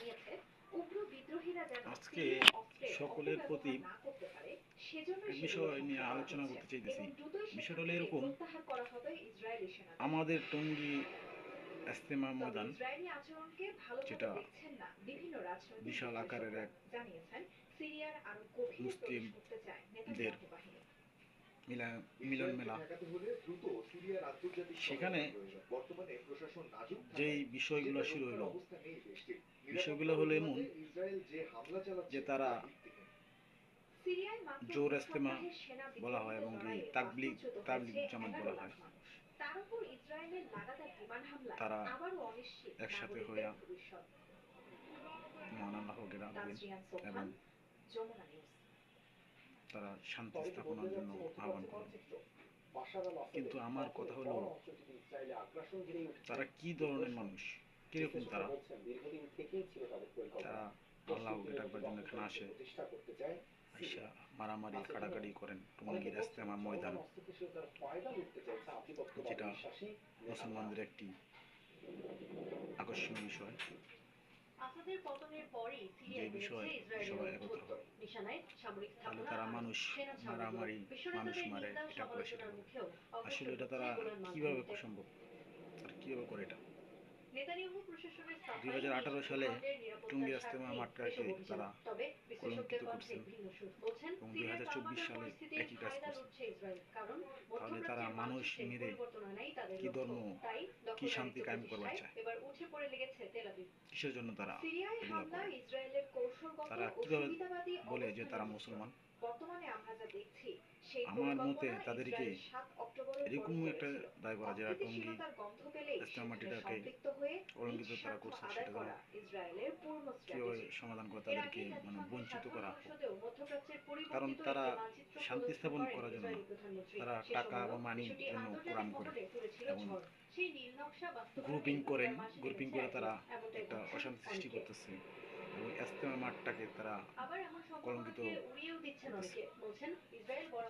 জানিয়েছে উগ্র বিদ্রোহীরা যেন আজকে সিরিয়ার অস্ত্রের সকলের প্রতি অপব্যবহার না করতে পারে সেজন্য এক সেগুলো বিষয় ধ্বংস নিয়ে করা আলোচনা হচ্ছে করতে চাইতেছি। এবং দ্রুতই সেখান বিষয়টা হলো থেকে এরকম, প্রত্যাহার করা হবে ইসরায়েলি সেনাদের। আমাদের টঙ্গী ইজতেমা তবে ময়দান, ইসরায়েলি আচরণকে ভালোভাবে যেটা দেখছেন না বিভিন্ন রাজনৈতিক বিশাল আকারের বিশ্লেষকরা। এক জানিয়েছেন সিরিয়ার আরো গভীরে প্রবেশ মুসলিমদের করতে চায় নেতানিয়াহু বাহিনী। মিলন মেলা, সেখানে যেই বিষয়গুলো শুরু হলো, বিষয়গুলো হলো এমন যে তারা সিরিয়ায় মাত্র জোর 2 ইজতেমা সপ্তাহের সেনা বলা হয় বিদ্রোহীদের এবং কি লড়াইয়ে তাবলিগ বাস্তুচ্যুত তাবলিগ হয়েছে জামাত 11 বলা লাখ হয়। মানুষ। তার উপর ইসরায়েলের লাগাতার বিমান হামলায় তারা আবারও অনিশ্চিত একসাথে নাগরিকদের হইয়া ভবিষ্যৎ। মহান আল্লাহকে ডাকবেন তাসরিয়ান এবং সোবহান, যমুনা নিউজ। তারা শান্তি স্থাপনের জন্য আহ্বান করবেন। কিন্তু আমার কথা হলো, তারা কি ধরনের মানুষ, কিরকম তারা তারা আল্লাহকে ডাকবার জন্য এখানে আসে, আইসা মারামারি কাড়াকাড়ি করেন টঙ্গীর ইজতেমা ময়দান, যেটা মুসলমানদের একটি আকর্ষণীয় বিষয়, আসাদের পতনের পরই যে সিরিয়ায় বেড়েছে বিষয়ে ইসরায়েলের সবাই একত্র ঔদ্ধত্য। হয়। নিশানায় সামরিক তাহলে স্থাপনা তারা আর মানুষ সেনা ছাউনিগুলো। মারামারি, বিশ্ব মানুষ নেতাদের মারে, নিন্দা এটা করে সেটা সমালোচনার করে। মুখেও আসলে অগ্রসর এটা হচ্ছে তারা গোলান কিভাবে মালভূমিতে। সম্ভব, আর কিভাবে করে এটা? নেতানিয়াহু প্রশাসনের সাফাই, নিজ 2018 সালে ভূখণ্ডের নিরাপত্তার টঙ্গী ইজতেমা স্বার্থেই মাঠটাকে এসব অভিযান। তারা তবে কলঙ্কিত বিশ্লেষকদের কণ্ঠে করছেন ভিন্ন সুর। বলছেন এবং সিরিয়ার 2024 কালমাটার সালে পরিস্থিতির একই কাজ ফায়দা করছে। লুটছে ইসরায়েল, কারণ তাহলে তারা মধ্যপ্রাচ্যের মানুষ মানচিত্রে মেরে পরিবর্তন আনাই তাদের কি লক্ষ্য। ধর্ম, তাই কি শান্তি দখলদারিত্ব কায়েম করবার প্রতিষ্ঠায় চায়? এবার উঠে পড়ে লেগেছে তেল আবিব। কিসের জন্য তারা সিরিয়ায় এগুলা হামলা করে? ইসরায়েলের কৌশলগত তারা ও কিভাবে সুবিধাবাদী বলে যে অবস্থানের তারা অংশ। মুসলমান? বর্তমানে আমরা যা দেখছি সেই আমার মতে পরিকল্পনা তাদেরকে ইসরায়েল 7 অক্টোবরের এরকম পরই একটা করেছিল। দায় করা, যারা টঙ্গী অস্থিতিশীলতার গন্ধ পেলেই ইজতেমা সেখানে মাটিটাকে সম্পৃক্ত হয়ে নিজ কলঙ্কিত তারা স্বার্থ করছে, আদায় সেটা যেন করা ইসরায়েলের পূর্ণ কীভাবে স্ট্র্যাটেজি। সমাধান করে এর তাদেরকে আগেই জাতিসংঘের বঞ্চিত সাধারণ করা হোক। পরিষদেও মধ্যপ্রাচ্যের কারণ পরিবর্তিত তারা একটি মানচিত্র শান্তি প্রদর্শন স্থাপন করেন করার জন্য ইসরায়েলি প্রধানমন্ত্রী। তারা সে টাকা সময়ও বা মানির বিষয়টি জন্য আন্তর্জাতিক কোরআন করে মহলে তুলেছিল এবং ঝড়। সেই নীল নকশা বাস্তবায়নে গ্রুপিং করেন। 2 মাসে গ্রুপিং নেমেছে করে তারা একদিন, এমনটাই একটা ভাবছেন অশান্তি সৃষ্টি অনেকে। করতেছে এবং ইজতেমা মাঠটাকে তারা আবার এমন কলঙ্কিত সম্ভাবনাকে উড়িয়েও দিচ্ছেন করতেছে। অনেকে। বলছেন ইসরায়েল বড়